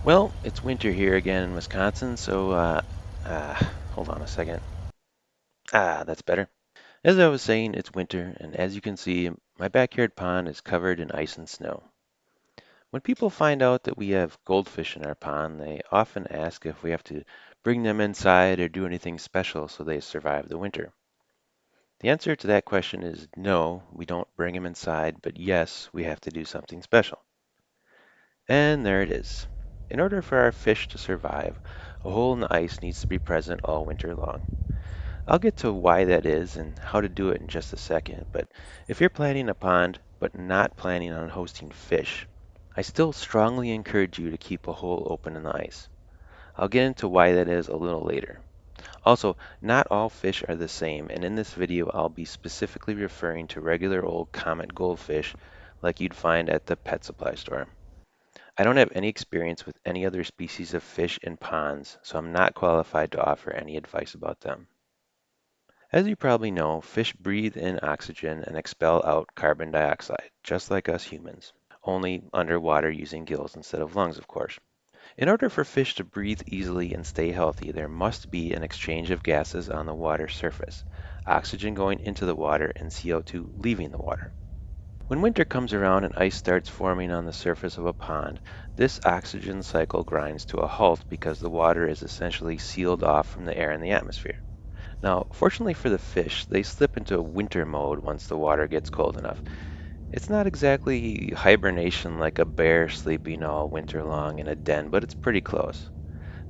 Well, it's winter here again in Wisconsin, so hold on a second. That's better. As I was saying, it's winter, and as you can see, my backyard pond is covered in ice and snow. When people find out that we have goldfish in our pond, they often ask if we have to bring them inside or do anything special so they survive the winter. The answer to that question is no, we don't bring them inside, but yes, we have to do something special. And there it is. In order for our fish to survive, a hole in the ice needs to be present all winter long. I'll get to why that is and how to do it in just a second, but if you're planning a pond but not planning on hosting fish, I still strongly encourage you to keep a hole open in the ice. I'll get into why that is a little later. Also, not all fish are the same, and in this video I'll be specifically referring to regular old common goldfish like you'd find at the pet supply store. I don't have any experience with any other species of fish in ponds, so I'm not qualified to offer any advice about them. As you probably know, fish breathe in oxygen and expel out carbon dioxide, just like us humans, only underwater using gills instead of lungs, of course. In order for fish to breathe easily and stay healthy, there must be an exchange of gases on the water surface, oxygen going into the water and CO2 leaving the water. When winter comes around and ice starts forming on the surface of a pond, this oxygen cycle grinds to a halt because the water is essentially sealed off from the air in the atmosphere. Now, fortunately for the fish, they slip into winter mode once the water gets cold enough. It's not exactly hibernation like a bear sleeping all winter long in a den, but it's pretty close.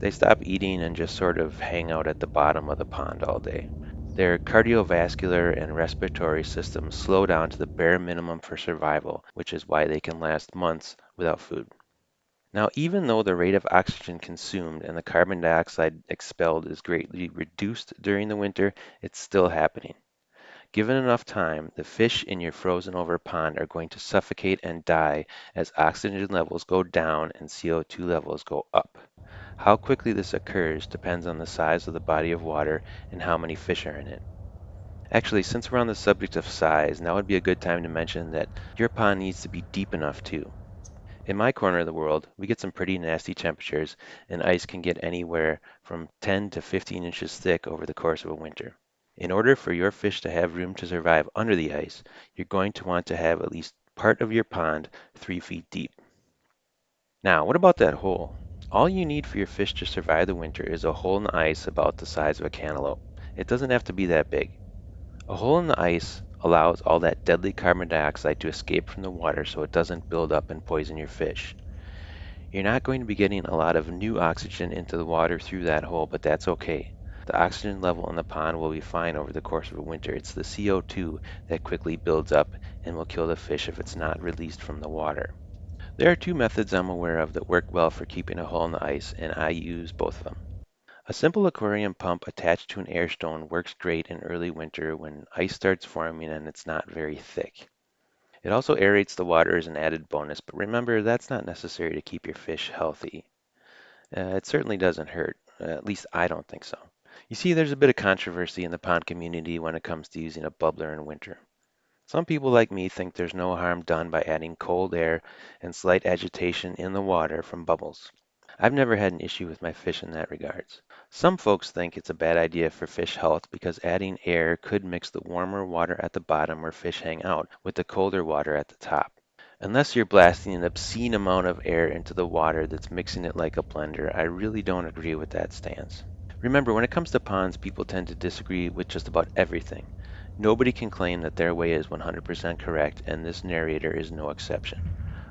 They stop eating and just sort of hang out at the bottom of the pond all day. Their cardiovascular and respiratory systems slow down to the bare minimum for survival, which is why they can last months without food. Now, even though the rate of oxygen consumed and the carbon dioxide expelled is greatly reduced during the winter, it's still happening. Given enough time, the fish in your frozen over pond are going to suffocate and die as oxygen levels go down and CO2 levels go up. How quickly this occurs depends on the size of the body of water and how many fish are in it. Actually, since we're on the subject of size, now would be a good time to mention that your pond needs to be deep enough too. In my corner of the world, we get some pretty nasty temperatures, and ice can get anywhere from 10 to 15 inches thick over the course of a winter. In order for your fish to have room to survive under the ice, you're going to want to have at least part of your pond 3 feet deep. Now, what about that hole? All you need for your fish to survive the winter is a hole in the ice about the size of a cantaloupe. It doesn't have to be that big. A hole in the ice allows all that deadly carbon dioxide to escape from the water so it doesn't build up and poison your fish. You're not going to be getting a lot of new oxygen into the water through that hole, but that's okay. The oxygen level in the pond will be fine over the course of a winter. It's the CO2 that quickly builds up and will kill the fish if it's not released from the water. There are two methods I'm aware of that work well for keeping a hole in the ice, and I use both of them. A simple aquarium pump attached to an air stone works great in early winter when ice starts forming and it's not very thick. It also aerates the water as an added bonus, but remember that's not necessary to keep your fish healthy. It certainly doesn't hurt. At least I don't think so. You see, there's a bit of controversy in the pond community when it comes to using a bubbler in winter. Some people like me think there's no harm done by adding cold air and slight agitation in the water from bubbles. I've never had an issue with my fish in that regards. Some folks think it's a bad idea for fish health because adding air could mix the warmer water at the bottom where fish hang out with the colder water at the top. Unless you're blasting an obscene amount of air into the water that's mixing it like a blender, I really don't agree with that stance. Remember, when it comes to ponds, people tend to disagree with just about everything. Nobody can claim that their way is 100% correct, and this narrator is no exception.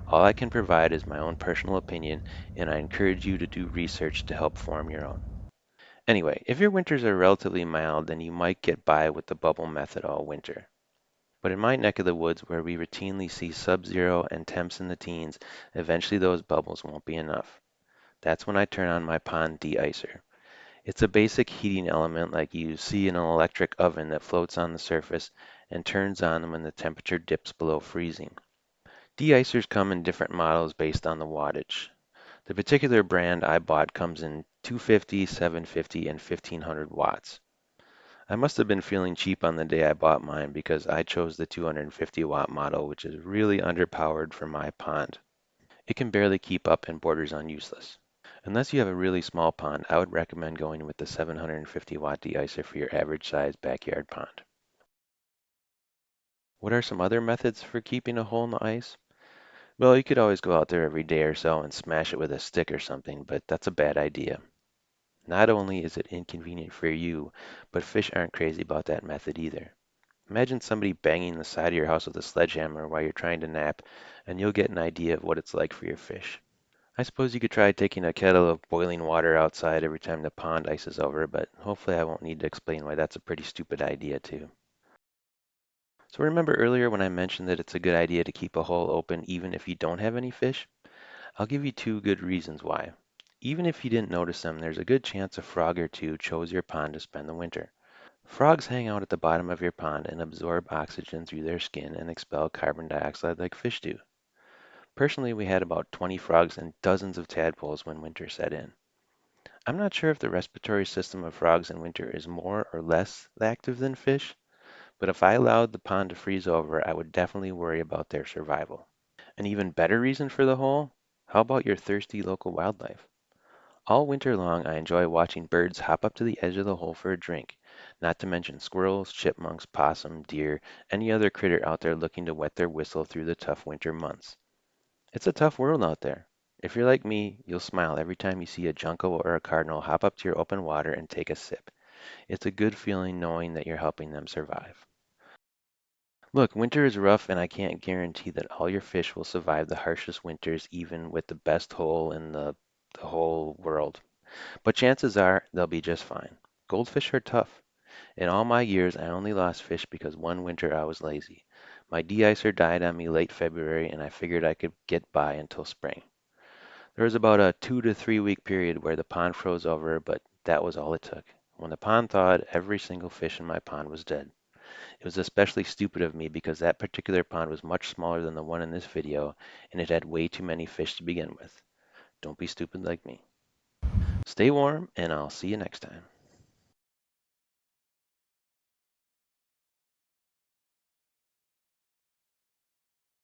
All I can provide is my own personal opinion, and I encourage you to do research to help form your own. Anyway, if your winters are relatively mild, then you might get by with the bubble method all winter. But in my neck of the woods, where we routinely see sub-zero and temps in the teens, eventually those bubbles won't be enough. That's when I turn on my pond de-icer. It's a basic heating element like you see in an electric oven that floats on the surface and turns on when the temperature dips below freezing. De-icers come in different models based on the wattage. The particular brand I bought comes in 250, 750, and 1500 watts. I must have been feeling cheap on the day I bought mine because I chose the 250 watt model, which is really underpowered for my pond. It can barely keep up and borders on useless. Unless you have a really small pond, I would recommend going with the 750-watt de-icer for your average size backyard pond. What are some other methods for keeping a hole in the ice? Well, you could always go out there every day or so and smash it with a stick or something, but that's a bad idea. Not only is it inconvenient for you, but fish aren't crazy about that method either. Imagine somebody banging the side of your house with a sledgehammer while you're trying to nap, and you'll get an idea of what it's like for your fish. I suppose you could try taking a kettle of boiling water outside every time the pond ices over, but hopefully I won't need to explain why that's a pretty stupid idea too. So remember earlier when I mentioned that it's a good idea to keep a hole open even if you don't have any fish? I'll give you two good reasons why. Even if you didn't notice them, there's a good chance a frog or two chose your pond to spend the winter. Frogs hang out at the bottom of your pond and absorb oxygen through their skin and expel carbon dioxide like fish do. Personally, we had about 20 frogs and dozens of tadpoles when winter set in. I'm not sure if the respiratory system of frogs in winter is more or less active than fish, but if I allowed the pond to freeze over, I would definitely worry about their survival. An even better reason for the hole? How about your thirsty local wildlife? All winter long, I enjoy watching birds hop up to the edge of the hole for a drink, not to mention squirrels, chipmunks, possum, deer, any other critter out there looking to wet their whistle through the tough winter months. It's a tough world out there. If you're like me, you'll smile every time you see a junco or a cardinal hop up to your open water and take a sip. It's a good feeling knowing that you're helping them survive. Look, winter is rough, and I can't guarantee that all your fish will survive the harshest winters, even with the best hole in the whole world. But chances are they'll be just fine. Goldfish are tough. In all my years, I only lost fish because one winter I was lazy. My de-icer died on me late February, and I figured I could get by until spring. There was about a 2 to 3 week period where the pond froze over, but that was all it took. When the pond thawed, every single fish in my pond was dead. It was especially stupid of me because that particular pond was much smaller than the one in this video, and it had way too many fish to begin with. Don't be stupid like me. Stay warm, and I'll see you next time.